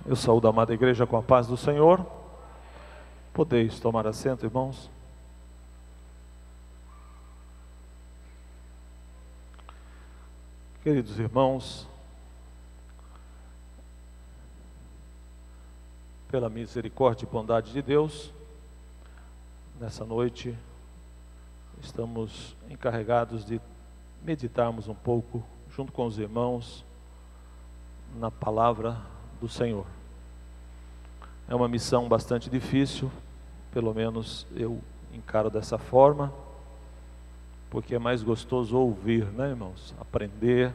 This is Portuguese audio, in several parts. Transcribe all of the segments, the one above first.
Eu saúdo a amada igreja com a paz do Senhor. Podeis tomar assento, irmãos. Queridos irmãos, pela misericórdia e bondade de Deus, nessa noite estamos encarregados de meditarmos um pouco, junto com os irmãos, na palavra do Senhor. É uma missão bastante difícil, pelo menos eu encaro dessa forma, porque é mais gostoso ouvir, né, irmãos? Aprender,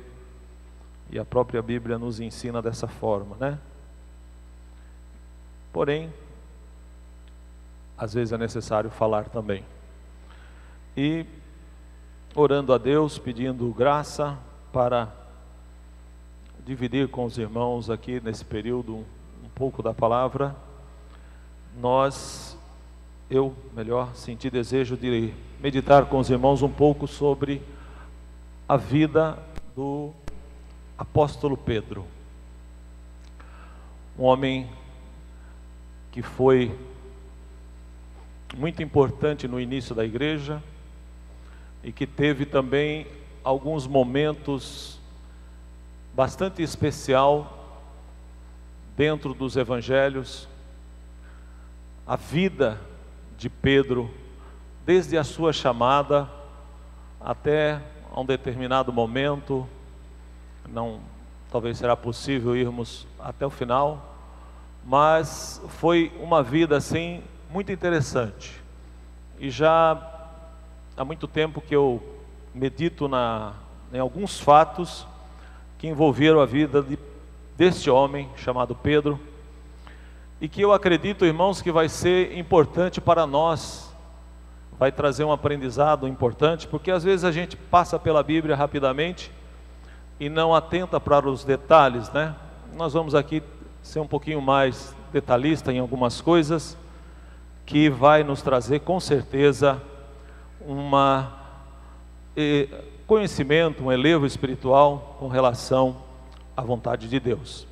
e a própria Bíblia nos ensina dessa forma, né? Porém, às vezes é necessário falar também. E orando a Deus, pedindo graça para dividir com os irmãos aqui nesse período um pouco da palavra, eu senti desejo de meditar com os irmãos um pouco sobre a vida do apóstolo Pedro, um homem que foi muito importante no início da igreja e que teve também alguns momentos bastante especial dentro dos evangelhos. A vida de Pedro, desde a sua chamada até a um determinado momento, talvez será possível irmos até o final, mas foi uma vida assim muito interessante. E já há muito tempo que eu medito em alguns fatos que envolveram a vida deste homem chamado Pedro, e que eu acredito, irmãos, que vai ser importante para nós, vai trazer um aprendizado importante, porque às vezes a gente passa pela Bíblia rapidamente e não atenta para os detalhes, né? Nós vamos aqui ser um pouquinho mais detalhista em algumas coisas, que vai nos trazer com certeza conhecimento, um elevo espiritual com relação à vontade de Deus.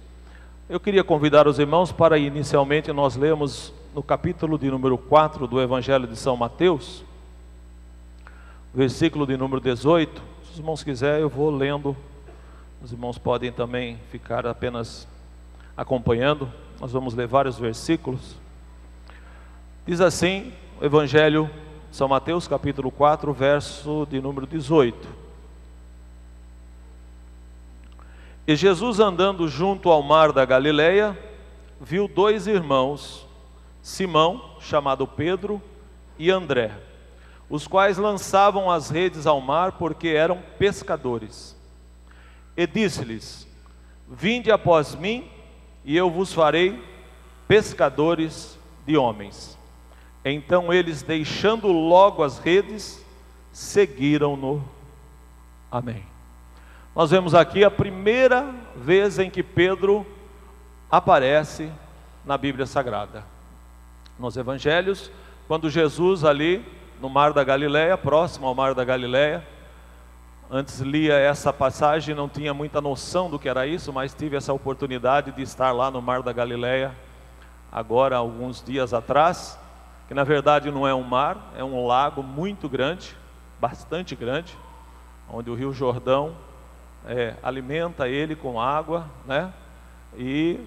Eu queria convidar os irmãos para inicialmente nós lermos no capítulo de número 4 do Evangelho de São Mateus, versículo de número 18. Se os irmãos quiserem, eu vou lendo. Os irmãos podem também ficar apenas acompanhando. Nós vamos ler vários versículos. Diz assim, o Evangelho de São Mateus, capítulo 4, verso de número 18. E Jesus, andando junto ao mar da Galileia, viu dois irmãos, Simão, chamado Pedro, e André, os quais lançavam as redes ao mar, porque eram pescadores. E disse-lhes: vinde após mim, e eu vos farei pescadores de homens. Então eles, deixando logo as redes, seguiram-no. Amém. Nós vemos aqui a primeira vez em que Pedro aparece na Bíblia Sagrada. Nos Evangelhos, quando Jesus ali no Mar da Galileia, próximo ao Mar da Galileia, antes lia essa passagem, não tinha muita noção do que era isso, mas tive essa oportunidade de estar lá no Mar da Galileia, agora alguns dias atrás, que na verdade não é um mar, é um lago muito grande, bastante grande, onde o Rio Jordão alimenta ele com água, né? E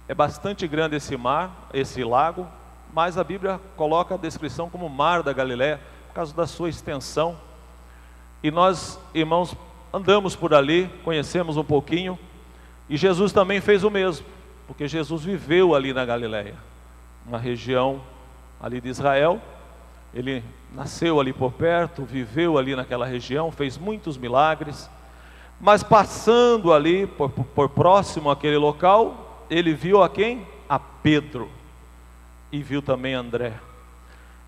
é bastante grande esse mar, esse lago, mas a Bíblia coloca a descrição como Mar da Galileia, por causa da sua extensão. E nós, irmãos, andamos por ali, conhecemos um pouquinho, e Jesus também fez o mesmo, porque Jesus viveu ali na Galileia, uma região ali de Israel. Ele nasceu ali por perto, viveu ali naquela região, fez muitos milagres. Mas passando ali por próximo àquele local, ele viu a quem? A Pedro, e viu também André.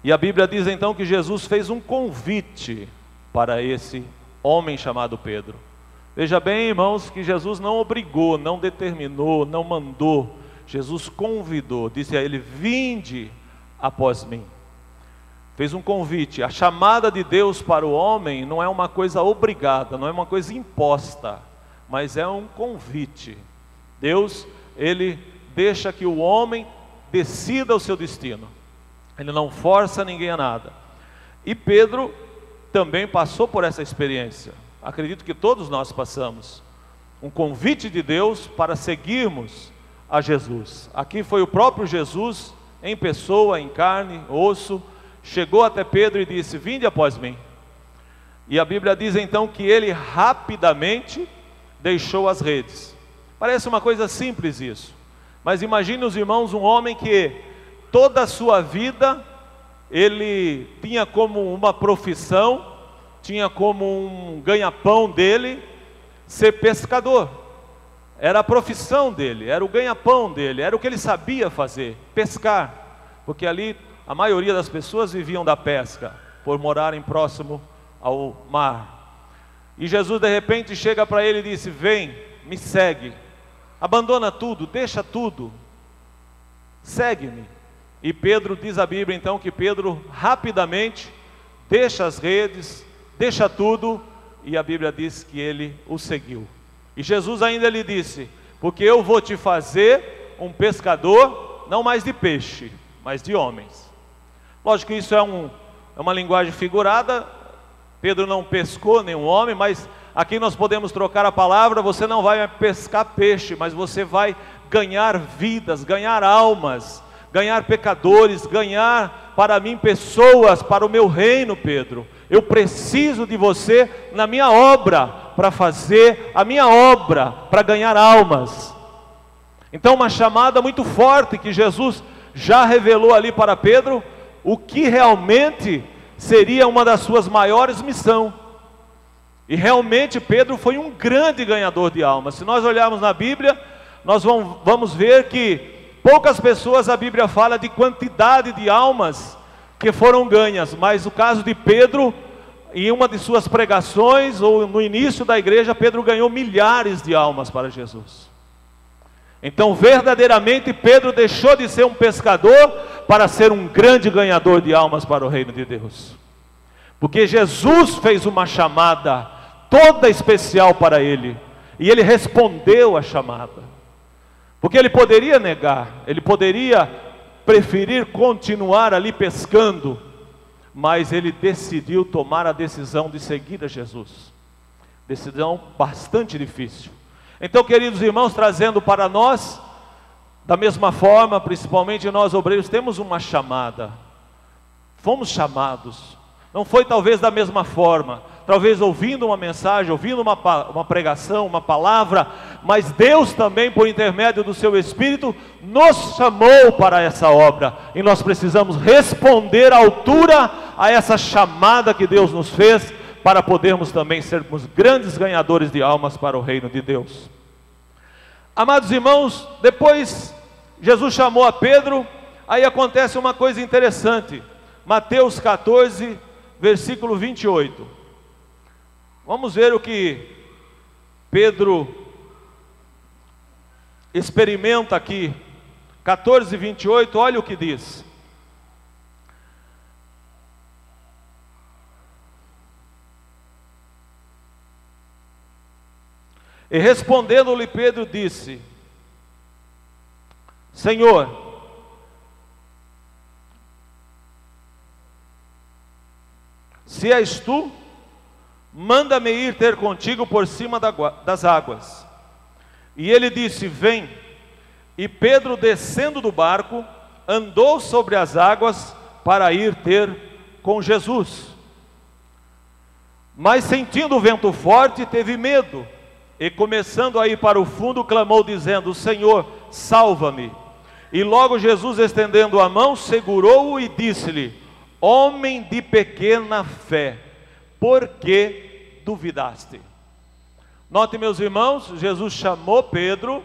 E a Bíblia diz então que Jesus fez um convite para esse homem chamado Pedro. Veja bem, irmãos, que Jesus não obrigou, não determinou, não mandou. Jesus convidou, disse a ele: vinde após mim. Fez um convite. A chamada de Deus para o homem não é uma coisa obrigada, não é uma coisa imposta, mas é um convite. Deus, Ele deixa que o homem decida o seu destino. Ele não força ninguém a nada. E Pedro também passou por essa experiência. Acredito que todos nós passamos. Um convite de Deus para seguirmos a Jesus. Aqui foi o próprio Jesus, em pessoa, em carne, osso, chegou até Pedro e disse: vinde após mim. E a Bíblia diz então que ele rapidamente deixou as redes. Parece uma coisa simples isso, mas imagine os irmãos, um homem que toda a sua vida ele tinha como uma profissão, tinha como um ganha-pão dele ser pescador. Era a profissão dele, era o ganha-pão dele, era o que ele sabia fazer, pescar, porque ali a maioria das pessoas viviam da pesca, por morarem próximo ao mar. E Jesus de repente chega para ele e disse: vem, me segue, abandona tudo, deixa tudo, segue-me. E Pedro, diz a Bíblia então que Pedro rapidamente deixa as redes, deixa tudo, e a Bíblia diz que ele o seguiu. E Jesus ainda lhe disse: porque eu vou te fazer um pescador, não mais de peixe, mas de homens. Lógico que isso é uma linguagem figurada. Pedro não pescou nenhum homem, mas aqui nós podemos trocar a palavra. Você não vai pescar peixe, mas você vai ganhar vidas, ganhar almas, ganhar pecadores, ganhar para mim pessoas, para o meu reino. Pedro, eu preciso de você na minha obra, para fazer a minha obra, para ganhar almas. Então uma chamada muito forte que Jesus já revelou ali para Pedro, o que realmente seria uma das suas maiores missões. E realmente Pedro foi um grande ganhador de almas. Se nós olharmos na Bíblia, nós vamos ver que poucas pessoas a Bíblia fala de quantidade de almas que foram ganhas, mas o caso de Pedro, em uma de suas pregações, ou no início da igreja, Pedro ganhou milhares de almas para Jesus. Então verdadeiramente Pedro deixou de ser um pescador para ser um grande ganhador de almas para o reino de Deus, porque Jesus fez uma chamada toda especial para ele, e ele respondeu à chamada, porque ele poderia negar, ele poderia preferir continuar ali pescando, mas ele decidiu tomar a decisão de seguir a Jesus. Decisão bastante difícil. Então, queridos irmãos, trazendo para nós, da mesma forma, principalmente nós obreiros, temos uma chamada. Fomos chamados. Não foi talvez da mesma forma, talvez ouvindo uma mensagem, ouvindo uma pregação, uma palavra, mas Deus também, por intermédio do seu Espírito, nos chamou para essa obra, e nós precisamos responder à altura a essa chamada que Deus nos fez, para podermos também sermos grandes ganhadores de almas para o reino de Deus. Amados irmãos, depois Jesus chamou a Pedro, aí acontece uma coisa interessante. Mateus 14, versículo 28. Vamos ver o que Pedro experimenta aqui. 14, 28, olha o que diz. E respondendo-lhe Pedro disse: Senhor, se és tu, manda-me ir ter contigo por cima das águas. E ele disse: vem. E Pedro, descendo do barco, andou sobre as águas para ir ter com Jesus. Mas sentindo o vento forte, teve medo, e começando a ir para o fundo, clamou dizendo: Senhor, salva-me. E logo Jesus, estendendo a mão, segurou-o e disse-lhe: homem de pequena fé, por que duvidaste? Note, meus irmãos, Jesus chamou Pedro.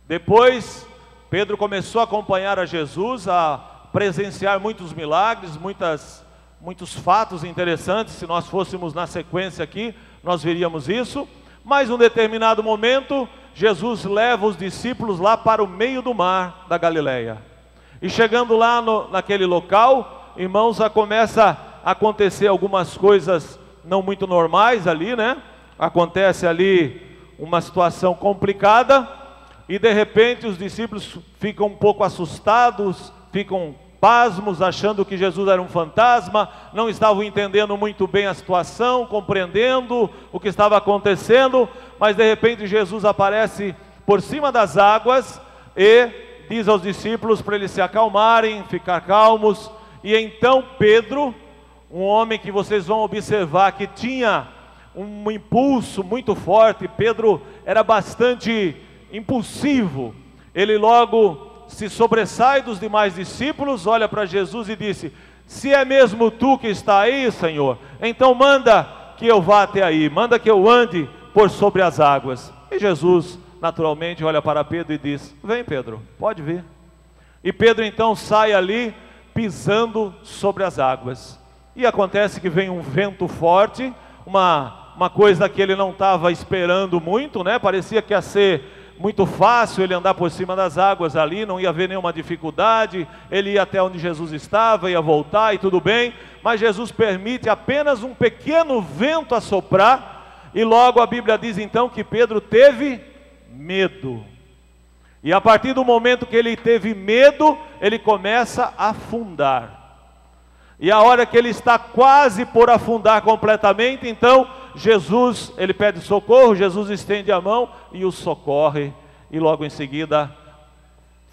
Depois Pedro começou a acompanhar a Jesus, a presenciar muitos milagres, muitos fatos interessantes. Se nós fôssemos na sequência aqui, nós veríamos isso. Mas em um determinado momento, Jesus leva os discípulos lá para o meio do mar da Galileia. E chegando lá naquele local, irmãos, começa a acontecer algumas coisas não muito normais ali, né? Acontece ali uma situação complicada. e de repente os discípulos ficam um pouco assustados, ficam pasmos, achando que Jesus era um fantasma, não estavam entendendo muito bem a situação, compreendendo o que estava acontecendo, mas de repente Jesus aparece por cima das águas e diz aos discípulos para eles se acalmarem, ficar calmos. E então Pedro, um homem que vocês vão observar que tinha um impulso muito forte, Pedro era bastante impulsivo, ele logo se sobressai dos demais discípulos, olha para Jesus e disse: se é mesmo tu que está aí, Senhor, então manda que eu vá até aí, manda que eu ande por sobre as águas. E Jesus naturalmente olha para Pedro e diz: vem, Pedro, pode vir. E Pedro então sai ali pisando sobre as águas, e acontece que vem um vento forte, uma coisa que ele não estava esperando muito, né? Parecia que ia ser muito fácil ele andar por cima das águas ali, não ia haver nenhuma dificuldade, ele ia até onde Jesus estava, ia voltar e tudo bem, mas Jesus permite apenas um pequeno vento assoprar, e logo a Bíblia diz então que Pedro teve medo. E a partir do momento que ele teve medo, ele começa a afundar. E a hora que ele está quase por afundar completamente, então Jesus, ele pede socorro, Jesus estende a mão e o socorre. E logo em seguida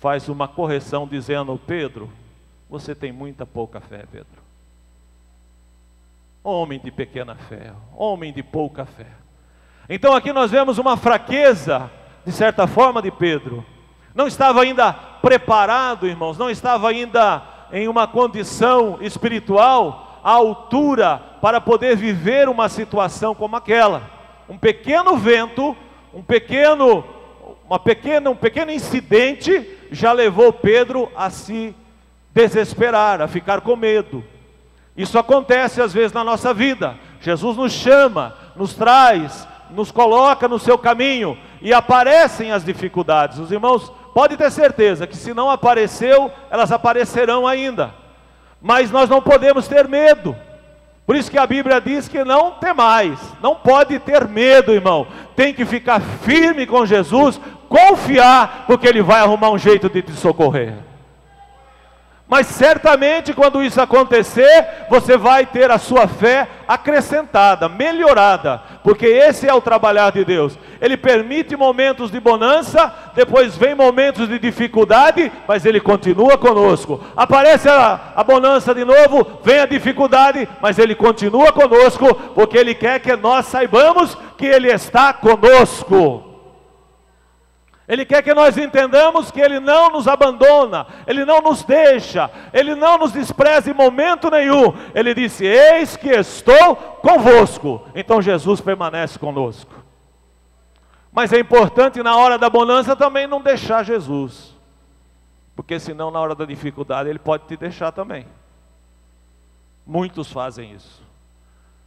faz uma correção dizendo: Pedro, você tem muita pouca fé, Pedro. Homem de pequena fé, homem de pouca fé. Então aqui nós vemos uma fraqueza, de certa forma, de Pedro. Não estava ainda preparado, irmãos, não estava ainda em uma condição espiritual à altura para poder viver uma situação como aquela. Um pequeno vento, um pequeno incidente já levou Pedro a se desesperar, a ficar com medo. Isso acontece às vezes na nossa vida. Jesus nos chama, nos traz, nos coloca no seu caminho e aparecem as dificuldades. Os irmãos, pode ter certeza que se não apareceu, elas aparecerão ainda. Mas nós não podemos ter medo. Por isso que a Bíblia diz que não temais, não pode ter medo, irmão. Tem que ficar firme com Jesus, confiar, porque Ele vai arrumar um jeito de te socorrer. Mas certamente quando isso acontecer, você vai ter a sua fé acrescentada, melhorada, porque esse é o trabalhar de Deus. Ele permite momentos de bonança, depois vem momentos de dificuldade, mas Ele continua conosco. Aparece a bonança de novo, vem a dificuldade, mas Ele continua conosco, porque Ele quer que nós saibamos que Ele está conosco. Ele quer que nós entendamos que Ele não nos abandona, Ele não nos deixa, Ele não nos despreza em momento nenhum. Ele disse: eis que estou convosco. Então Jesus permanece conosco. Mas é importante na hora da bonança também não deixar Jesus, porque senão na hora da dificuldade Ele pode te deixar também. Muitos fazem isso,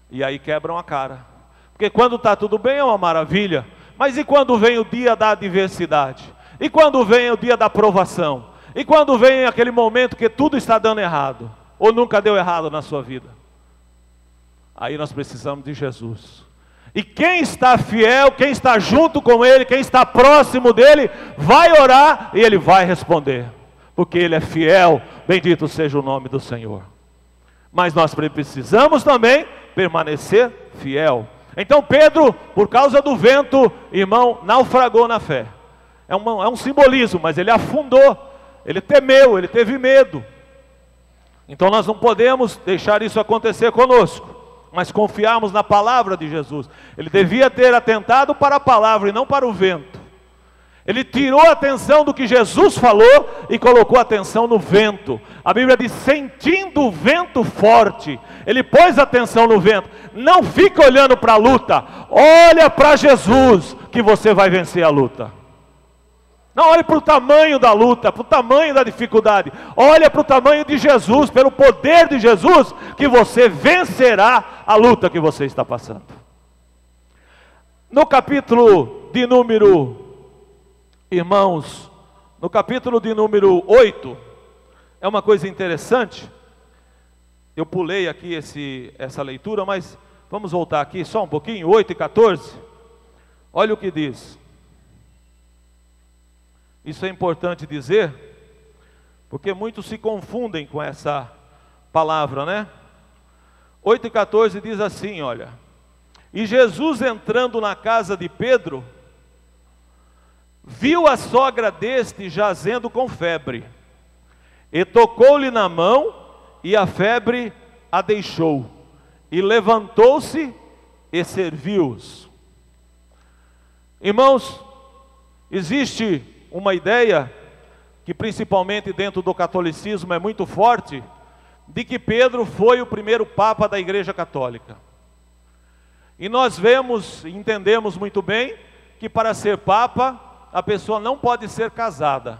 e aí quebram a cara, porque quando está tudo bem é uma maravilha. Mas e quando vem o dia da adversidade? E quando vem o dia da provação? E quando vem aquele momento que tudo está dando errado? Ou nunca deu errado na sua vida? Aí nós precisamos de Jesus. E quem está fiel, quem está junto com Ele, quem está próximo dEle, vai orar e Ele vai responder. Porque Ele é fiel, bendito seja o nome do Senhor. Mas nós precisamos também permanecer fiel. Então Pedro, por causa do vento, irmão, naufragou na fé. É um simbolismo, mas ele afundou, ele temeu, ele teve medo. Então nós não podemos deixar isso acontecer conosco, mas confiarmos na palavra de Jesus. Ele devia ter atentado para a palavra e não para o vento. Ele tirou a atenção do que Jesus falou e colocou a atenção no vento. A Bíblia diz: sentindo o vento forte, ele pôs atenção no vento. Não fica olhando para a luta, olha para Jesus, que você vai vencer a luta. Não olhe para o tamanho da luta, para o tamanho da dificuldade. Olha para o tamanho de Jesus, pelo poder de Jesus, que você vencerá a luta que você está passando. No capítulo de número... Irmãos, no capítulo de número 8, é uma coisa interessante. Eu pulei aqui essa leitura, mas vamos voltar aqui só um pouquinho, 8 e 14. Olha o que diz. Isso é importante dizer, porque muitos se confundem com essa palavra, né? 8:14 diz assim, olha: e Jesus, entrando na casa de Pedro, viu a sogra deste jazendo com febre, e tocou-lhe na mão, e a febre a deixou, e levantou-se e serviu-os. Irmãos, existe uma ideia, que principalmente dentro do catolicismo é muito forte, de que Pedro foi o primeiro papa da Igreja Católica. E nós vemos e entendemos muito bem que para ser papa, a pessoa não pode ser casada,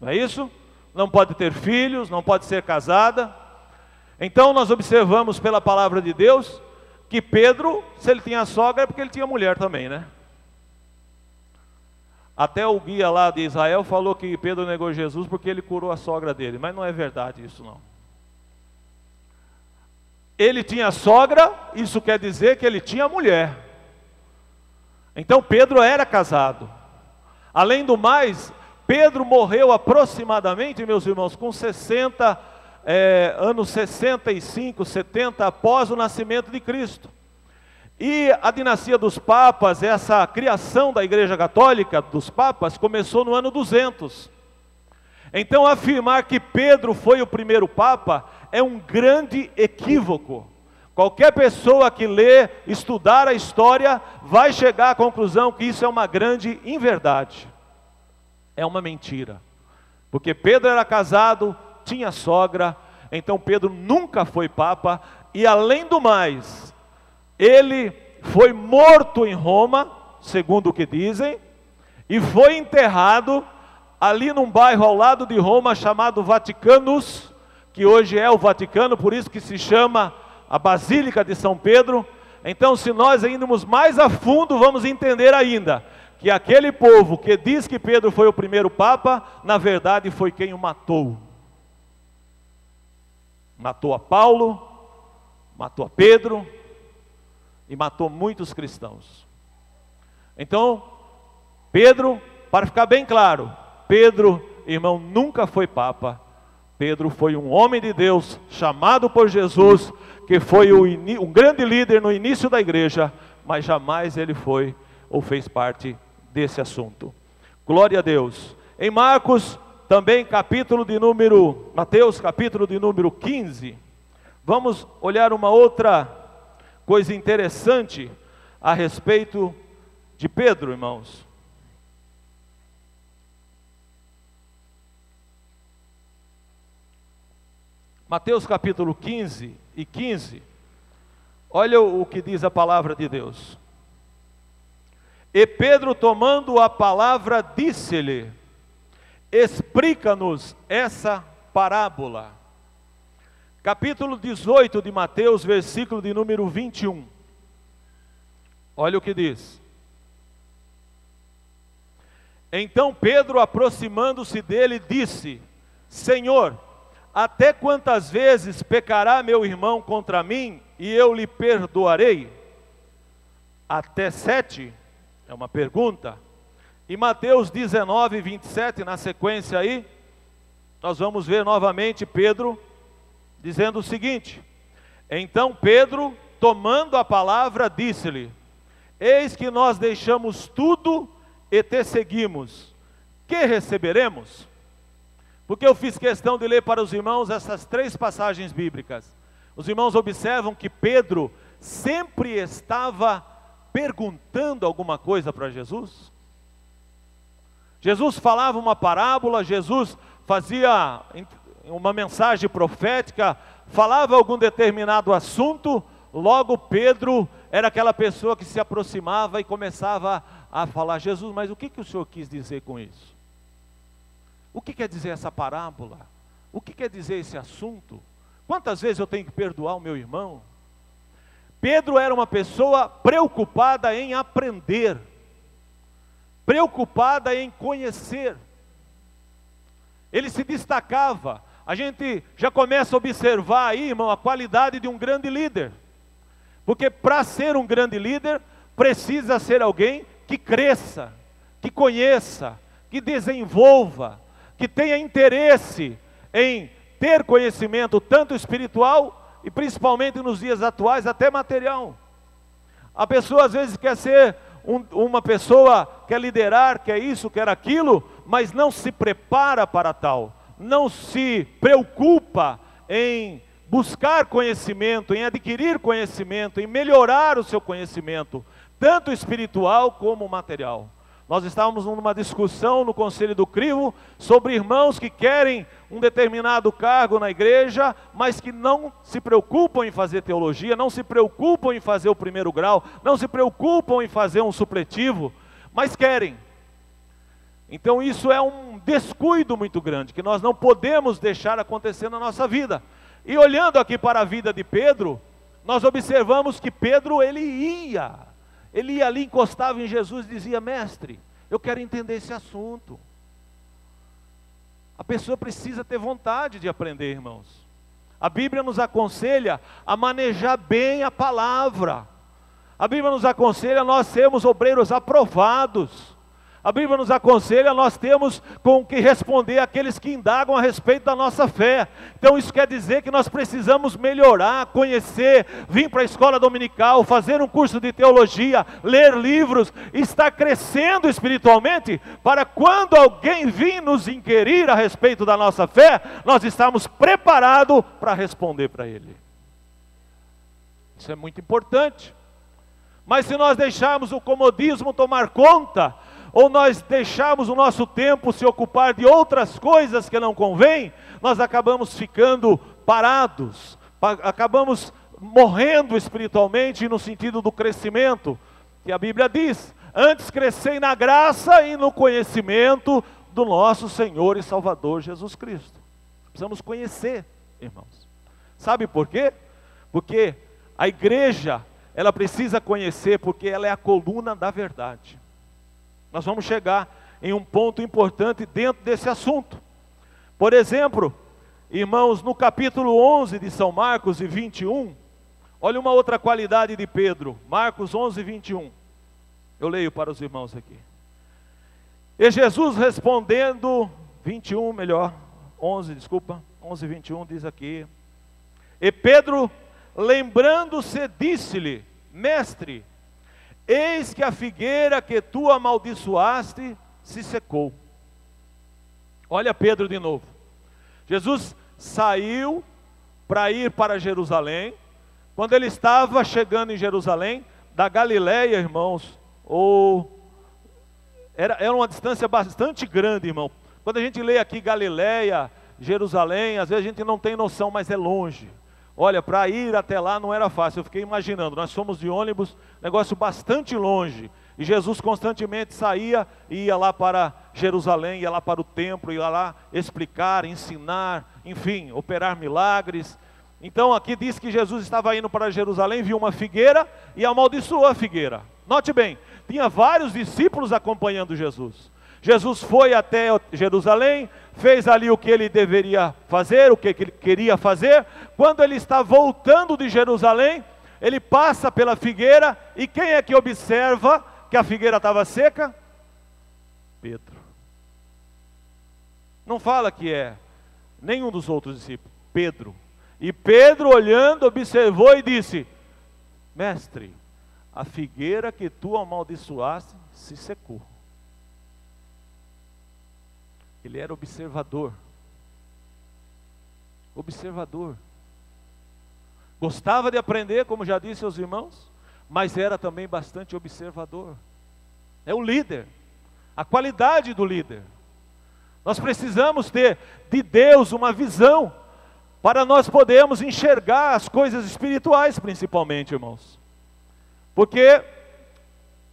não é isso? Não pode ter filhos, não pode ser casada. Então nós observamos pela palavra de Deus, que Pedro, se ele tinha sogra, é porque ele tinha mulher também, né? Até o guia lá de Israel falou que Pedro negou Jesus porque ele curou a sogra dele, mas não é verdade isso não. Ele tinha sogra, isso quer dizer que ele tinha mulher. Então Pedro era casado. Além do mais, Pedro morreu aproximadamente, meus irmãos, com 60, anos 65, 70 após o nascimento de Cristo. E a dinastia dos papas, essa criação da Igreja Católica, dos papas, começou no ano 200. Então afirmar que Pedro foi o primeiro papa é um grande equívoco. Qualquer pessoa que lê, estudar a história, vai chegar à conclusão que isso é uma grande inverdade. É uma mentira. Porque Pedro era casado, tinha sogra, então Pedro nunca foi papa, e além do mais, ele foi morto em Roma, segundo o que dizem, e foi enterrado ali num bairro ao lado de Roma chamado Vaticanus, que hoje é o Vaticano, por isso que se chama a Basílica de São Pedro. Então, se nós irmos mais a fundo, vamos entender ainda que aquele povo que diz que Pedro foi o primeiro papa, na verdade foi quem o matou. Matou a Paulo, matou a Pedro e matou muitos cristãos. Então, Pedro, para ficar bem claro, Pedro, irmão, nunca foi papa. Pedro foi um homem de Deus, chamado por Jesus, que foi um grande líder no início da igreja, mas jamais ele foi ou fez parte desse assunto. Glória a Deus. Em Marcos, também Mateus capítulo de número 15, vamos olhar uma outra coisa interessante a respeito de Pedro, irmãos. Mateus capítulo 15 e 15, olha o que diz a palavra de Deus. E Pedro, tomando a palavra, disse-lhe: explica-nos essa parábola. Capítulo 18 de Mateus, versículo de número 21. Olha o que diz. Então Pedro, aproximando-se dele, disse: Senhor, até quantas vezes pecará meu irmão contra mim e eu lhe perdoarei? Até 7? É uma pergunta. E Mateus 19, 27, na sequência aí, nós vamos ver novamente Pedro dizendo o seguinte: então Pedro, tomando a palavra, disse-lhe: eis que nós deixamos tudo e te seguimos, que receberemos? Porque eu fiz questão de ler para os irmãos essas 3 passagens bíblicas. Os irmãos observam que Pedro sempre estava perguntando alguma coisa para Jesus. Jesus falava uma parábola, Jesus fazia uma mensagem profética, falava algum determinado assunto, logo Pedro era aquela pessoa que se aproximava e começava a falar: Jesus, mas o que o Senhor quis dizer com isso? O que quer dizer essa parábola? O que quer dizer esse assunto? Quantas vezes eu tenho que perdoar o meu irmão? Pedro era uma pessoa preocupada em aprender, preocupada em conhecer. Ele se destacava. A gente já começa a observar aí, irmão, a qualidade de um grande líder. Porque para ser um grande líder, precisa ser alguém que cresça, que conheça, que desenvolva, que tenha interesse em ter conhecimento tanto espiritual e principalmente nos dias atuais até material. A pessoa às vezes quer ser uma pessoa, quer liderar, quer isso, quer aquilo, mas não se prepara para tal, não se preocupa em buscar conhecimento, em adquirir conhecimento, em melhorar o seu conhecimento, tanto espiritual como material. Nós estávamos numa discussão no Conselho do Crivo sobre irmãos que querem um determinado cargo na igreja, mas que não se preocupam em fazer teologia, não se preocupam em fazer o primeiro grau, não se preocupam em fazer um supletivo, mas querem. Então isso é um descuido muito grande, que nós não podemos deixar acontecer na nossa vida. E olhando aqui para a vida de Pedro, nós observamos que Pedro, ele ia ali, encostava em Jesus e dizia: mestre, eu quero entender esse assunto. A pessoa precisa ter vontade de aprender, irmãos. A Bíblia nos aconselha a manejar bem a palavra. A Bíblia nos aconselha a nós sermos obreiros aprovados. A Bíblia nos aconselha a nós termos com que responder àqueles que indagam a respeito da nossa fé. Então isso quer dizer que nós precisamos melhorar, conhecer, vir para a escola dominical, fazer um curso de teologia, ler livros, estar crescendo espiritualmente, para quando alguém vir nos inquirir a respeito da nossa fé, nós estamos preparados para responder para ele. Isso é muito importante. Mas se nós deixarmos o comodismo tomar conta, ou nós deixarmos o nosso tempo se ocupar de outras coisas que não convém, nós acabamos ficando parados, acabamos morrendo espiritualmente no sentido do crescimento, que a Bíblia diz: antes crescei na graça e no conhecimento do nosso Senhor e Salvador Jesus Cristo. Precisamos conhecer, irmãos. Sabe por quê? Porque a igreja, ela precisa conhecer, porque ela é a coluna da verdade. Nós vamos chegar em um ponto importante dentro desse assunto. Por exemplo, irmãos, no capítulo 11 de São Marcos e 21, olha uma outra qualidade de Pedro. Marcos 11, 21. Eu leio para os irmãos aqui. E Jesus respondendo, 21 melhor, 11, 21 diz aqui. E Pedro, lembrando-se, disse-lhe: mestre, eis que a figueira que tu amaldiçoaste se secou. Olha Pedro de novo. Jesus saiu para ir para Jerusalém. Quando ele estava chegando em Jerusalém, da Galileia, irmãos, era uma distância bastante grande, irmão. Quando a gente lê aqui Galileia, Jerusalém, às vezes a gente não tem noção, mas é longe. Olha, para ir até lá não era fácil. Eu fiquei imaginando, nós fomos de ônibus, negócio bastante longe, e Jesus constantemente saía e ia lá para Jerusalém, ia lá para o templo, ia lá explicar, ensinar, enfim, operar milagres. Então aqui diz que Jesus estava indo para Jerusalém, viu uma figueira e amaldiçoou a figueira. Note bem, tinha vários discípulos acompanhando Jesus. Jesus foi até Jerusalém, fez ali o que ele deveria fazer, o que ele queria fazer. Quando ele está voltando de Jerusalém, ele passa pela figueira, e quem é que observa que a figueira estava seca? Pedro. Não fala que é nenhum dos outros discípulos, Pedro. E Pedro, olhando, observou e disse: mestre, a figueira que tu amaldiçoaste se secou. Ele era observador. Observador. Gostava de aprender, como já disse aos irmãos, mas era também bastante observador. É o líder. A qualidade do líder. Nós precisamos ter de Deus uma visão, para nós podermos enxergar as coisas espirituais principalmente, irmãos. Porque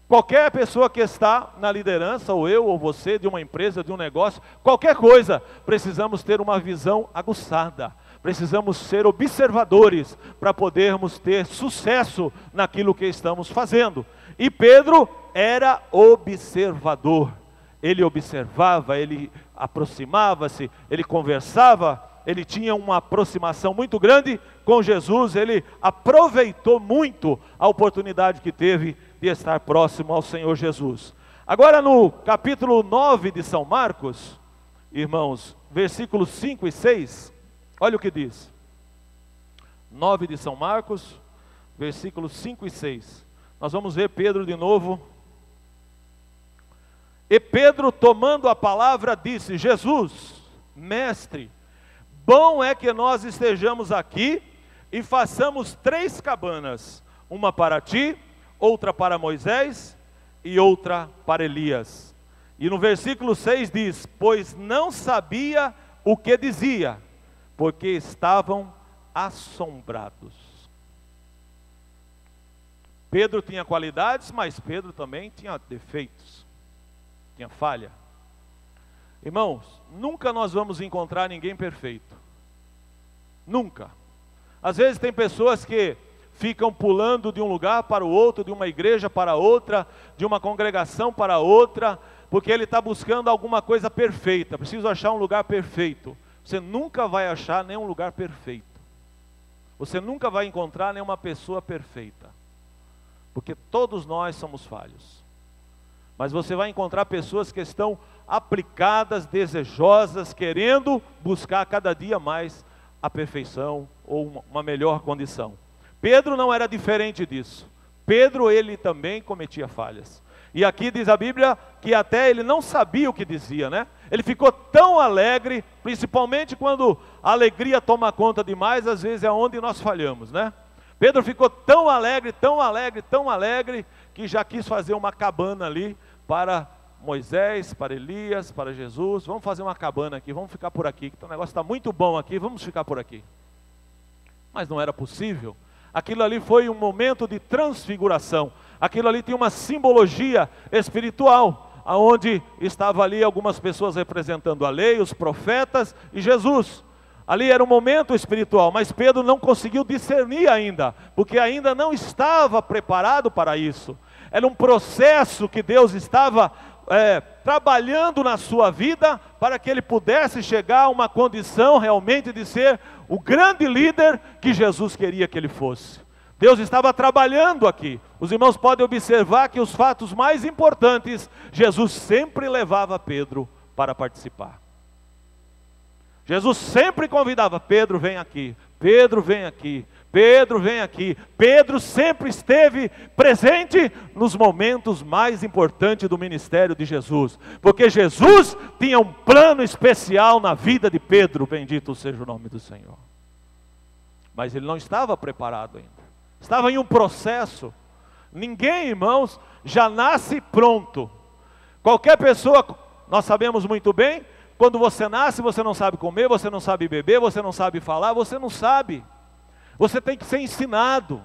qualquer pessoa que está na liderança, ou eu, ou você, de uma empresa, de um negócio, qualquer coisa, precisamos ter uma visão aguçada. Precisamos ser observadores para podermos ter sucesso naquilo que estamos fazendo. E Pedro era observador. Ele observava, ele aproximava-se, ele conversava, ele tinha uma aproximação muito grande com Jesus. Ele aproveitou muito a oportunidade que teve de estar próximo ao Senhor Jesus. Agora no capítulo 9 de São Marcos, irmãos, versículos 5 e 6, olha o que diz. 9 de São Marcos, versículos 5 e 6. Nós vamos ver Pedro de novo. E Pedro, tomando a palavra, disse: Jesus, mestre, bom é que nós estejamos aqui e façamos 3 cabanas, uma para ti, outra para Moisés e outra para Elias. E no versículo 6 diz: pois não sabia o que dizia, porque estavam assombrados. Pedro tinha qualidades, mas Pedro também tinha defeitos, tinha falha. Irmãos, nunca nós vamos encontrar ninguém perfeito, nunca. Às vezes tem pessoas que ficam pulando de um lugar para o outro, de uma igreja para outra, de uma congregação para outra, porque ele está buscando alguma coisa perfeita. Preciso achar um lugar perfeito. Você nunca vai achar nenhum lugar perfeito. Você nunca vai encontrar nenhuma pessoa perfeita, porque todos nós somos falhos. Mas você vai encontrar pessoas que estão aplicadas, desejosas, querendo buscar cada dia mais a perfeição ou uma melhor condição. Pedro não era diferente disso. Pedro, ele também cometia falhas. E aqui diz a Bíblia que até ele não sabia o que dizia, né? Ele ficou tão alegre, principalmente quando a alegria toma conta demais, às vezes é onde nós falhamos, né? Pedro ficou tão alegre, tão alegre, tão alegre, que já quis fazer uma cabana ali para Moisés, para Elias, para Jesus. Vamos fazer uma cabana aqui, vamos ficar por aqui, que o negócio está muito bom aqui, vamos ficar por aqui. Mas não era possível. Aquilo ali foi um momento de transfiguração. Aquilo ali tinha uma simbologia espiritual, aonde estava ali algumas pessoas representando a lei, os profetas e Jesus. Ali era um momento espiritual, mas Pedro não conseguiu discernir ainda, porque ainda não estava preparado para isso. Era um processo que Deus estava trabalhando na sua vida, para que ele pudesse chegar a uma condição realmente de ser o grande líder que Jesus queria que ele fosse. Deus estava trabalhando aqui. Os irmãos podem observar que os fatos mais importantes, Jesus sempre levava Pedro para participar. Jesus sempre convidava: Pedro, vem aqui, Pedro, vem aqui, Pedro, vem aqui. Pedro sempre esteve presente nos momentos mais importantes do ministério de Jesus, porque Jesus tinha um plano especial na vida de Pedro, bendito seja o nome do Senhor. Mas ele não estava preparado ainda, estava em um processo. Ninguém, irmãos, já nasce pronto. Qualquer pessoa, nós sabemos muito bem, quando você nasce, você não sabe comer, você não sabe beber, você não sabe falar, você não sabe. Você tem que ser ensinado.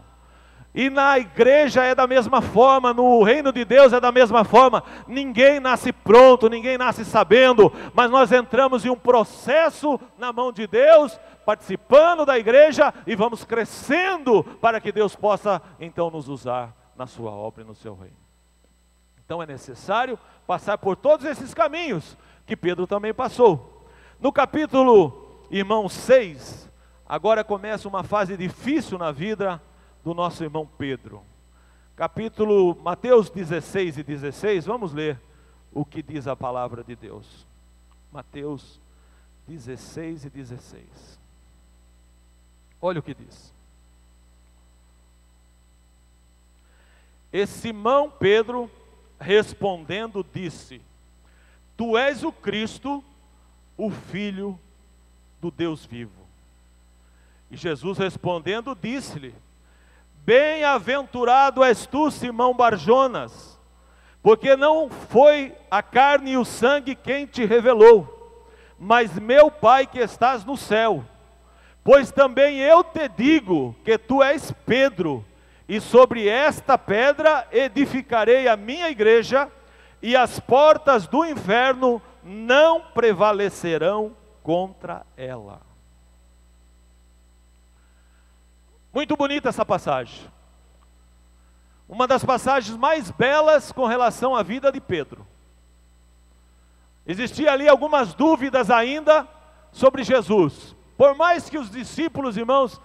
E na igreja é da mesma forma, no reino de Deus é da mesma forma. Ninguém nasce pronto, ninguém nasce sabendo, mas nós entramos em um processo na mão de Deus, participando da igreja, e vamos crescendo para que Deus possa então nos usar na sua obra e no seu reino. Então é necessário passar por todos esses caminhos que Pedro também passou. No capítulo, irmão, 6, agora começa uma fase difícil na vida do nosso irmão Pedro. Capítulo Mateus 16 e 16, vamos ler o que diz a palavra de Deus. Mateus 16 e 16. Olha o que diz. E Simão Pedro, respondendo, disse: Tu és o Cristo, o Filho do Deus vivo. E Jesus respondendo disse-lhe: Bem-aventurado és tu, Simão Barjonas, porque não foi a carne e o sangue quem te revelou, mas meu Pai que estás no céu. Pois também eu te digo que tu és Pedro, e sobre esta pedra edificarei a minha igreja, e as portas do inferno não prevalecerão contra ela. Muito bonita essa passagem. Uma das passagens mais belas com relação à vida de Pedro. Existia ali algumas dúvidas ainda sobre Jesus. Por mais que os discípulos, irmãos,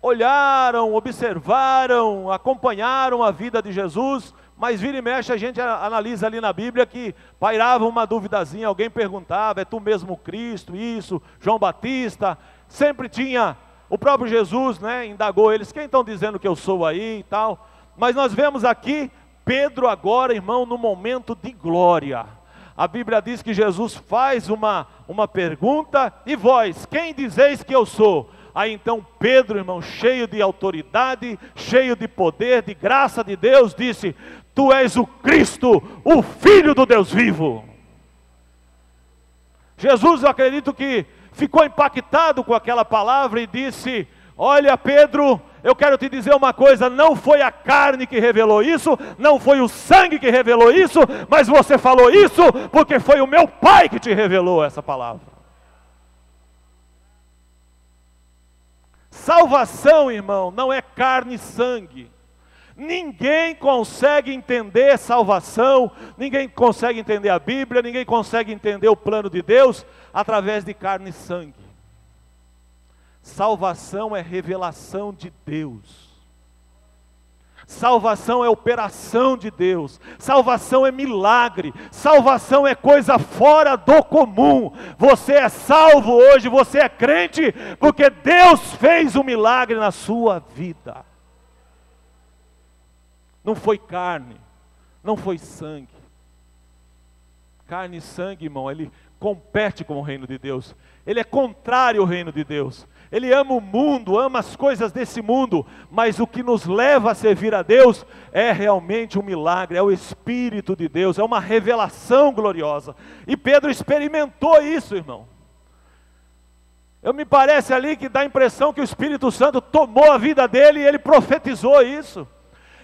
olharam, observaram, acompanharam a vida de Jesus, mas vira e mexe a gente analisa ali na Bíblia que pairava uma duvidazinha, alguém perguntava, é tu mesmo Cristo, isso, João Batista, sempre tinha, o próprio Jesus, né, indagou eles, quem estão dizendo que eu sou aí e tal, mas nós vemos aqui, Pedro agora, irmão, no momento de glória. A Bíblia diz que Jesus faz uma pergunta, e vós, quem dizeis que eu sou? Aí então Pedro, irmão, cheio de autoridade, cheio de poder, de graça de Deus, disse, tu és o Cristo, o Filho do Deus vivo. Jesus, eu acredito que ficou impactado com aquela palavra e disse, olha Pedro, eu quero te dizer uma coisa, não foi a carne que revelou isso, não foi o sangue que revelou isso, mas você falou isso porque foi o meu Pai que te revelou essa palavra. Salvação, irmão, não é carne e sangue. Ninguém consegue entender salvação, ninguém consegue entender a Bíblia, ninguém consegue entender o plano de Deus através de carne e sangue. Salvação é revelação de Deus. Salvação é operação de Deus. Salvação é milagre. Salvação é coisa fora do comum. Você é salvo hoje, você é crente, porque Deus fez um milagre na sua vida. Não foi carne, não foi sangue. Carne e sangue, irmão, ele compete com o reino de Deus. Ele é contrário ao reino de Deus. Ele ama o mundo, ama as coisas desse mundo, mas o que nos leva a servir a Deus é realmente um milagre, é o Espírito de Deus, é uma revelação gloriosa. E Pedro experimentou isso, irmão. Me parece ali que dá a impressão que o Espírito Santo tomou a vida dele e ele profetizou isso.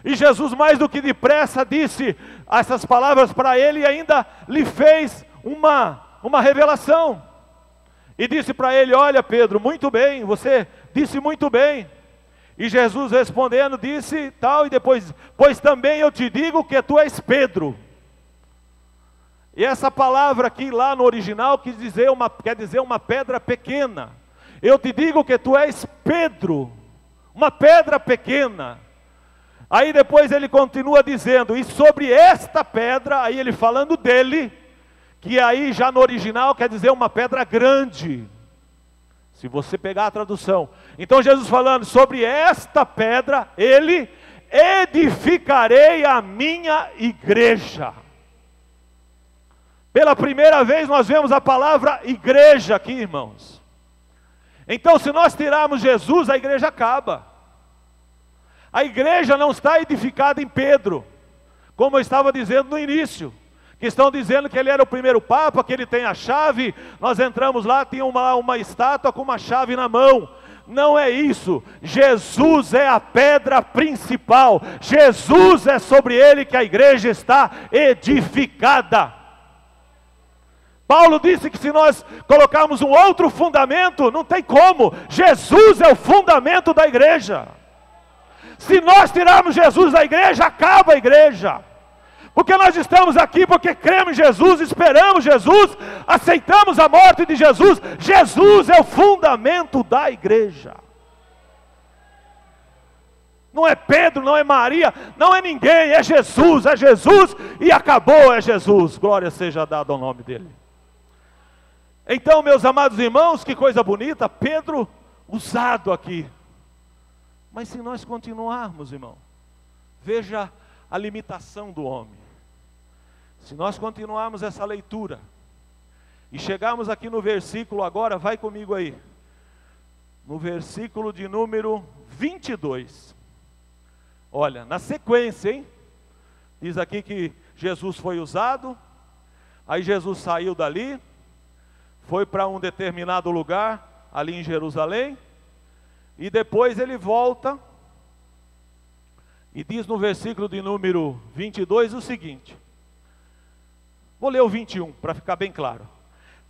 E Jesus mais do que depressa disse essas palavras para ele e ainda lhe fez uma revelação. E disse para ele, olha Pedro, muito bem, você disse muito bem. E Jesus respondendo disse tal, e depois, pois também eu te digo que tu és Pedro. E essa palavra aqui lá no original quer dizer uma pedra pequena. Eu te digo que tu és Pedro, uma pedra pequena. Aí depois ele continua dizendo, e sobre esta pedra, aí ele falando dele, que aí já no original quer dizer uma pedra grande, se você pegar a tradução. Então Jesus falando, sobre esta pedra, ele edificarei a minha igreja. Pela primeira vez nós vemos a palavra igreja aqui, irmãos. Então se nós tirarmos Jesus, a igreja acaba. A igreja não está edificada em Pedro, como eu estava dizendo no início. Que estão dizendo que ele era o primeiro papa, que ele tem a chave, nós entramos lá, tinha uma estátua com uma chave na mão. Não é isso, Jesus é a pedra principal, Jesus é sobre ele que a igreja está edificada. Paulo disse que se nós colocarmos um outro fundamento, não tem como, Jesus é o fundamento da igreja. Se nós tirarmos Jesus da igreja, acaba a igreja. Porque nós estamos aqui porque cremos em Jesus, esperamos Jesus, aceitamos a morte de Jesus. Jesus é o fundamento da igreja. Não é Pedro, não é Maria, não é ninguém, é Jesus e acabou, é Jesus. Glória seja dada ao nome dele. Então, meus amados irmãos, que coisa bonita, Pedro usado aqui. Mas se nós continuarmos, irmão, veja a limitação do homem. Se nós continuarmos essa leitura e chegarmos aqui no versículo agora, vai comigo aí, no versículo de número 22. Olha, na sequência, hein? Diz aqui que Jesus foi usado, aí Jesus saiu dali, foi para um determinado lugar, ali em Jerusalém, e depois ele volta, e diz no versículo de número 22 o seguinte, vou ler o 21 para ficar bem claro.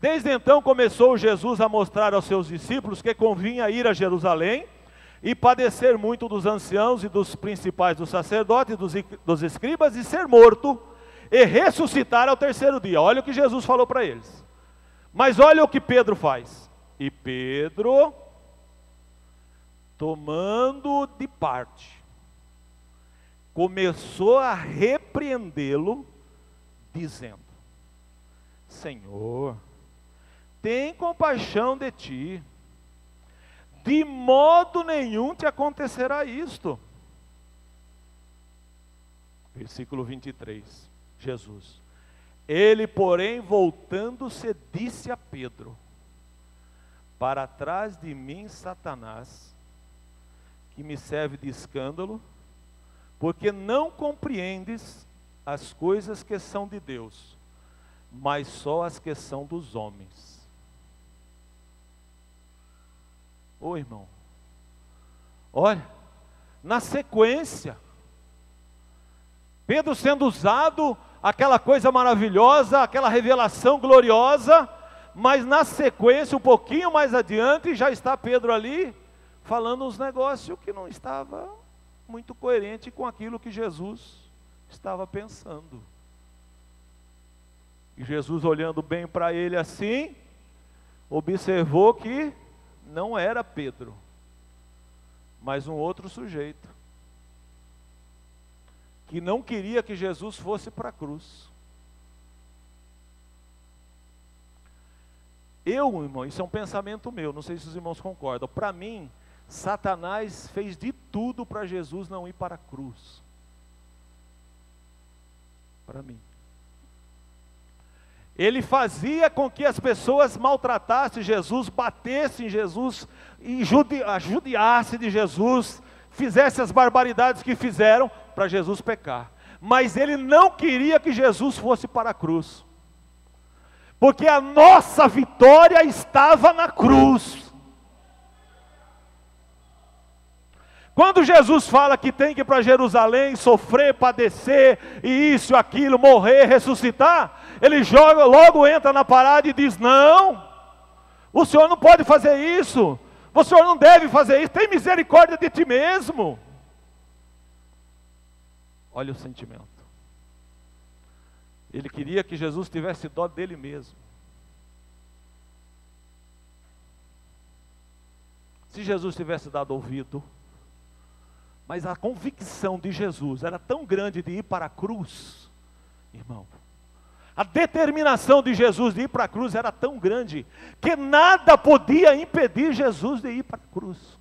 Desde então começou Jesus a mostrar aos seus discípulos que convinha ir a Jerusalém e padecer muito dos anciãos e dos principais dos sacerdotes, dos escribas, e ser morto e ressuscitar ao terceiro dia. Olha o que Jesus falou para eles. Mas olha o que Pedro faz. E Pedro, tomando de parte, começou a repreendê-lo, dizendo: Senhor, tem compaixão de ti, de modo nenhum te acontecerá isto. Versículo 23, Jesus: Ele, porém, voltando-se, disse a Pedro: Para trás de mim, Satanás, que me serve de escândalo, porque não compreendes as coisas que são de Deus, mas só as que são dos homens. Ô irmão, olha, na sequência, Pedro sendo usado, aquela coisa maravilhosa, aquela revelação gloriosa, mas na sequência, um pouquinho mais adiante, já está Pedro ali, falando uns negócios que não estava muito coerente com aquilo que Jesus estava pensando. E Jesus, olhando bem para ele assim, observou que não era Pedro, mas um outro sujeito, que não queria que Jesus fosse para a cruz. Irmão, isso é um pensamento meu, não sei se os irmãos concordam. Para mim, Satanás fez de tudo para Jesus não ir para a cruz. Para mim. Ele fazia com que as pessoas maltratassem Jesus, batessem Jesus, e judiassem de Jesus, fizessem as barbaridades que fizeram para Jesus pecar. Mas ele não queria que Jesus fosse para a cruz, porque a nossa vitória estava na cruz. Quando Jesus fala que tem que ir para Jerusalém, sofrer, padecer, e isso, aquilo, morrer, ressuscitar, ele logo entra na parada e diz: não, o Senhor não pode fazer isso, o Senhor não deve fazer isso, tem misericórdia de ti mesmo. Olha o sentimento. Ele queria que Jesus tivesse dó dele mesmo. Se Jesus tivesse dado ouvido, mas a convicção de Jesus era tão grande de ir para a cruz, irmão, a determinação de Jesus de ir para a cruz era tão grande, que nada podia impedir Jesus de ir para a cruz.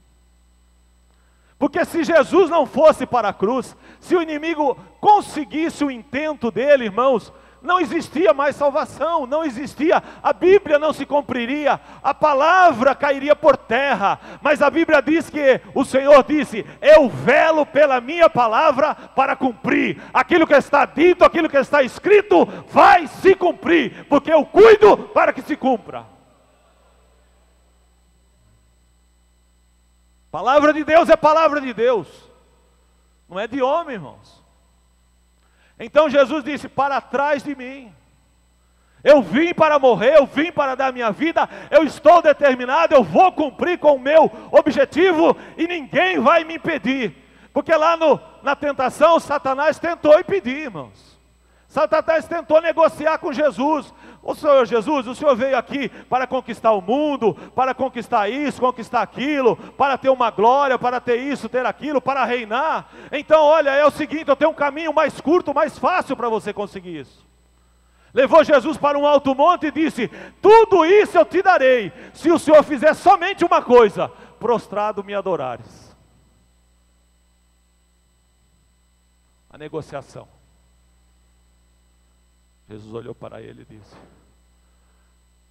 Porque se Jesus não fosse para a cruz, se o inimigo conseguisse o intento dele, irmãos, não existia mais salvação, não existia, a Bíblia não se cumpriria, a palavra cairia por terra. Mas a Bíblia diz que o Senhor disse: eu velo pela minha palavra para cumprir. Aquilo que está dito, aquilo que está escrito, vai se cumprir, porque eu cuido para que se cumpra. Palavra de Deus é palavra de Deus, não é de homem, irmãos. Então Jesus disse: para trás de mim, eu vim para morrer, eu vim para dar minha vida, eu estou determinado, eu vou cumprir com o meu objetivo, e ninguém vai me impedir. Porque lá na tentação, Satanás tentou impedir, irmãos. Satanás tentou negociar com Jesus: ô Senhor Jesus, o Senhor veio aqui para conquistar o mundo, para conquistar isso, conquistar aquilo, para ter uma glória, para ter isso, ter aquilo, para reinar. Então olha, é o seguinte, eu tenho um caminho mais curto, mais fácil para você conseguir isso. Levou Jesus para um alto monte e disse: tudo isso eu te darei, se o Senhor fizer somente uma coisa: prostrado me adorares. A negociação. Jesus olhou para ele e disse: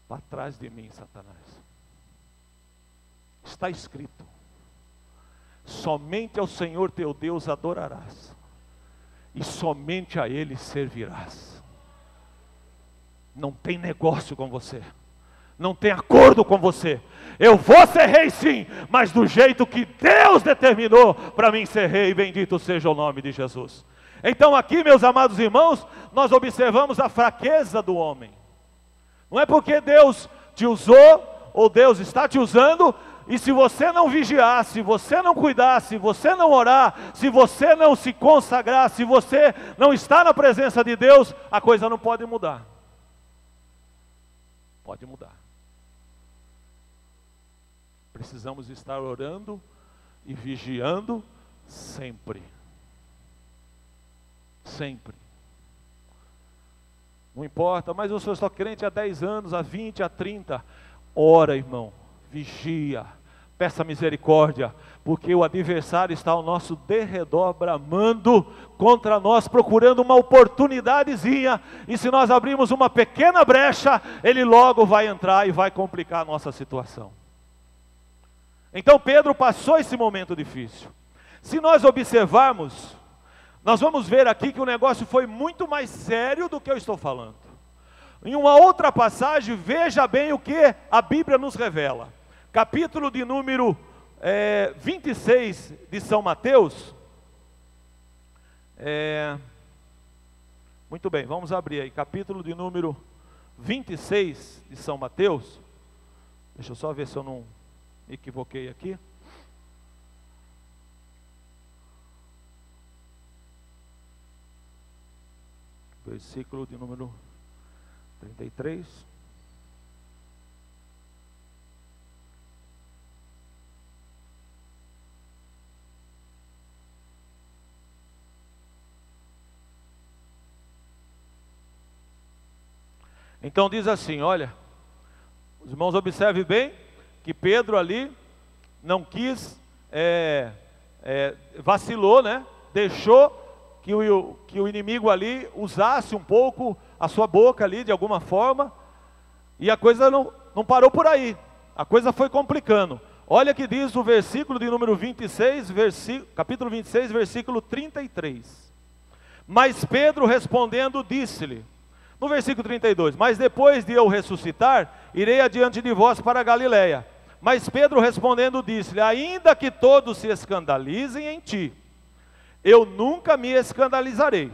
para trás de mim, Satanás. Está escrito: somente ao Senhor teu Deus adorarás, e somente a Ele servirás. Não tem negócio com você, não tem acordo com você. Eu vou ser rei sim, mas do jeito que Deus determinou para mim ser rei. Bendito seja o nome de Jesus. Então aqui, meus amados irmãos, nós observamos a fraqueza do homem. Não é porque Deus te usou, ou Deus está te usando, e se você não vigiar, se você não cuidar, se você não orar, se você não se consagrar, se você não está na presença de Deus, a coisa não pode mudar. Pode mudar. Precisamos estar orando e vigiando sempre. Sempre. Não importa, mas eu sou crente há 10 anos, há 20, há 30. Ora, irmão, vigia, peça misericórdia, porque o adversário está ao nosso derredor, bramando contra nós, procurando uma oportunidadezinha, e se nós abrirmos uma pequena brecha, ele logo vai entrar e vai complicar a nossa situação. Então Pedro passou esse momento difícil. Se nós observarmos, nós vamos ver aqui que o negócio foi muito mais sério do que eu estou falando. Em uma outra passagem, veja bem o que a Bíblia nos revela. Capítulo de número 26 de São Mateus. Muito bem, vamos abrir aí. Capítulo de número 26 de São Mateus. Deixa eu só ver se eu não me equivoquei aqui. Versículo de número 33. Então diz assim, olha, os irmãos observem bem, que Pedro ali não quis, vacilou, né? Deixou que o inimigo ali usasse um pouco a sua boca ali de alguma forma, e a coisa não parou por aí, a coisa foi complicando. Olha que diz o versículo de número 26, capítulo 26, versículo 33. Mas Pedro respondendo disse-lhe, no versículo 32, mas depois de eu ressuscitar, irei adiante de vós para a Galileia. Mas Pedro respondendo disse-lhe, ainda que todos se escandalizem em ti, eu nunca me escandalizarei.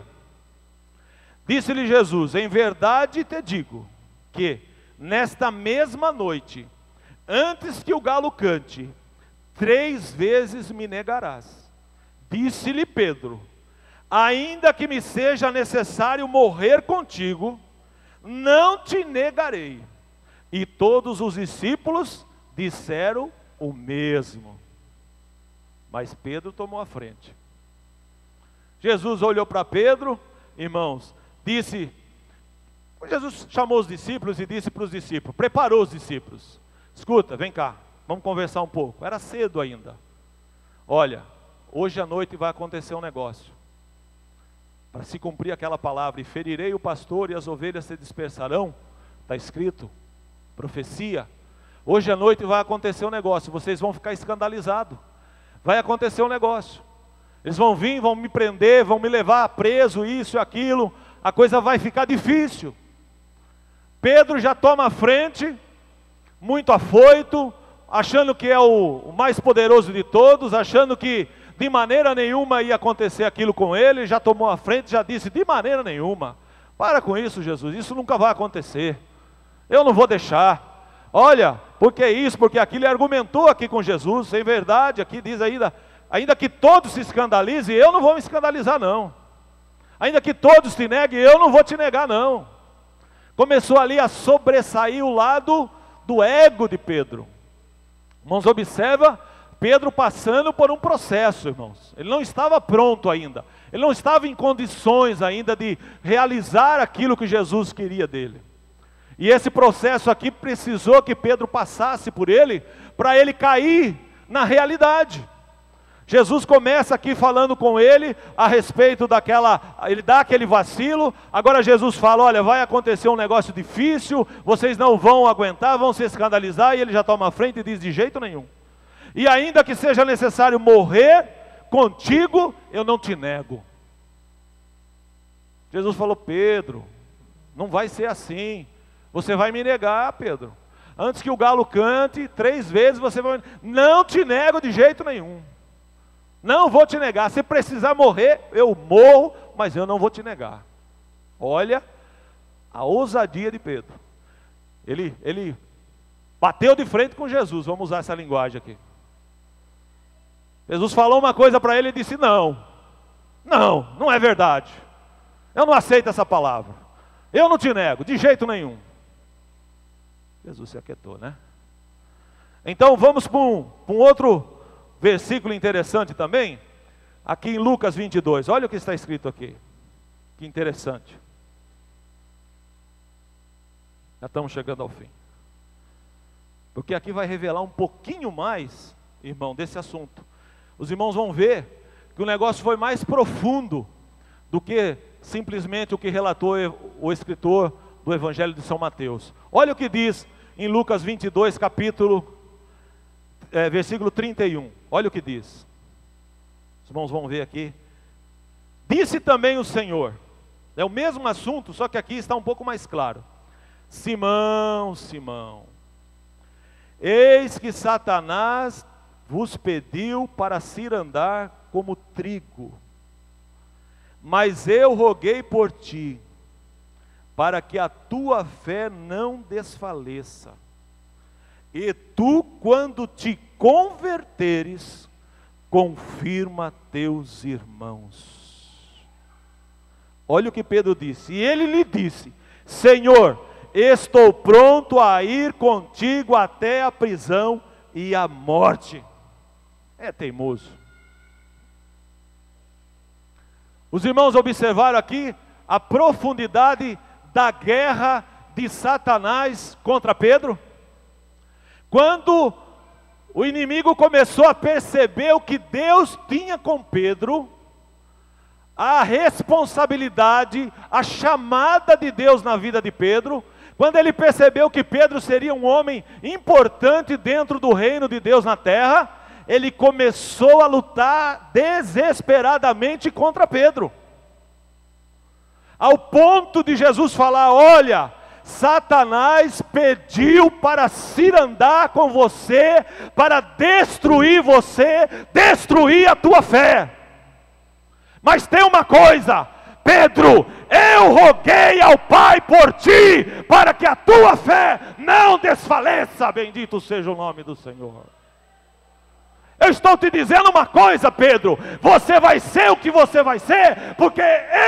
Disse-lhe Jesus, em verdade te digo, que nesta mesma noite, antes que o galo cante, 3 vezes me negarás. Disse-lhe Pedro, ainda que me seja necessário morrer contigo, não te negarei. E todos os discípulos disseram o mesmo. Mas Pedro tomou a frente. Jesus olhou para Pedro, irmãos, disse, Jesus chamou os discípulos e disse para os discípulos, preparou os discípulos, escuta, vem cá, vamos conversar um pouco, era cedo ainda, olha, hoje à noite vai acontecer um negócio, para se cumprir aquela palavra, e ferirei o pastor e as ovelhas se dispersarão, está escrito, profecia, hoje à noite vai acontecer um negócio, vocês vão ficar escandalizados, vai acontecer um negócio, eles vão vir, vão me prender, vão me levar preso, isso e aquilo, a coisa vai ficar difícil. Pedro já toma a frente, muito afoito, achando que é o mais poderoso de todos, achando que de maneira nenhuma ia acontecer aquilo com ele, já tomou a frente, já disse, de maneira nenhuma, para com isso Jesus, isso nunca vai acontecer, eu não vou deixar, olha, porque isso, porque aquilo, ele argumentou aqui com Jesus, em verdade, aqui diz ainda que todos se escandalizem, eu não vou me escandalizar não. Ainda que todos te neguem, eu não vou te negar não. Começou ali a sobressair o lado do ego de Pedro. Irmãos, observa, Pedro passando por um processo, irmãos. Ele não estava pronto ainda. Ele não estava em condições ainda de realizar aquilo que Jesus queria dele. E esse processo aqui precisou que Pedro passasse por ele, para ele cair na realidade. Jesus começa aqui falando com ele a respeito ele dá aquele vacilo, agora Jesus fala, olha, vai acontecer um negócio difícil, vocês não vão aguentar, vão se escandalizar, e ele já toma a frente e diz, de jeito nenhum. E ainda que seja necessário morrer contigo, eu não te nego. Jesus falou, Pedro, não vai ser assim, você vai me negar, Pedro. Antes que o galo cante, 3 vezes você vai... Não te nego de jeito nenhum. Não vou te negar, se precisar morrer, eu morro, mas eu não vou te negar. Olha a ousadia de Pedro. Ele bateu de frente com Jesus, vamos usar essa linguagem aqui. Jesus falou uma coisa para ele e disse, não é verdade. Eu não aceito essa palavra. Eu não te nego, de jeito nenhum. Jesus se aquietou, né? Então vamos para um outro versículo interessante também, aqui em Lucas 22, olha o que está escrito aqui. Que interessante. Já estamos chegando ao fim. Porque aqui vai revelar um pouquinho mais, irmão, desse assunto. Os irmãos vão ver que o negócio foi mais profundo do que simplesmente o que relatou o escritor do Evangelho de São Mateus. Olha o que diz em Lucas 22, versículo 31. Olha o que diz. Os irmãos vão ver aqui. Disse também o Senhor. É o mesmo assunto, só que aqui está um pouco mais claro. Simão, Simão, eis que Satanás vos pediu para cirandar como trigo, mas eu roguei por ti, para que a tua fé não desfaleça. E tu, quando te converteres, confirma teus irmãos. Olha o que Pedro disse. E ele lhe disse: Senhor, estou pronto a ir contigo até a prisão e a morte. É teimoso. Os irmãos observaram aqui a profundidade da guerra de Satanás contra Pedro? Quando o inimigo começou a perceber o que Deus tinha com Pedro, a responsabilidade, a chamada de Deus na vida de Pedro, quando ele percebeu que Pedro seria um homem importante dentro do reino de Deus na terra, ele começou a lutar desesperadamente contra Pedro. Ao ponto de Jesus falar: olha, Satanás pediu para cirandar com você, para destruir você, destruir a tua fé. Mas tem uma coisa, Pedro, eu roguei ao Pai por ti, para que a tua fé não desfaleça. Bendito seja o nome do Senhor. Eu estou te dizendo uma coisa, Pedro, você vai ser o que você vai ser, porque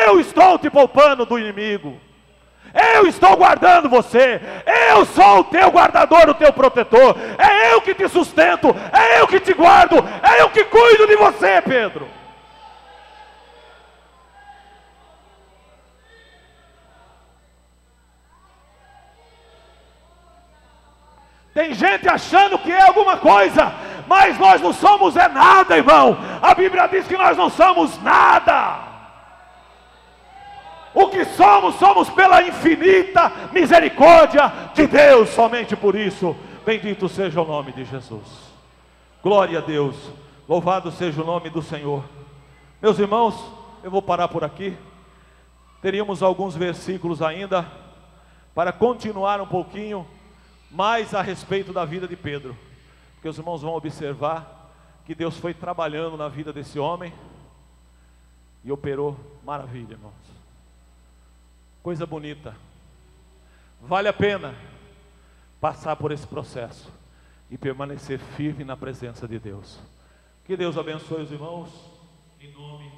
eu estou te poupando do inimigo. Eu estou guardando você, eu sou o teu guardador, o teu protetor, é eu que te sustento, é eu que te guardo, é eu que cuido de você, Pedro. Tem gente achando que é alguma coisa, mas nós não somos é nada, irmão. A Bíblia diz que nós não somos nada. O que somos, somos pela infinita misericórdia de Deus, somente por isso. Bendito seja o nome de Jesus. Glória a Deus, louvado seja o nome do Senhor. Meus irmãos, eu vou parar por aqui. Teríamos alguns versículos ainda, para continuar um pouquinho mais a respeito da vida de Pedro, porque os irmãos vão observar que Deus foi trabalhando na vida desse homem, e operou maravilha, irmãos. Coisa bonita. Vale a pena passar por esse processo e permanecer firme na presença de Deus. Que Deus abençoe os irmãos, em nome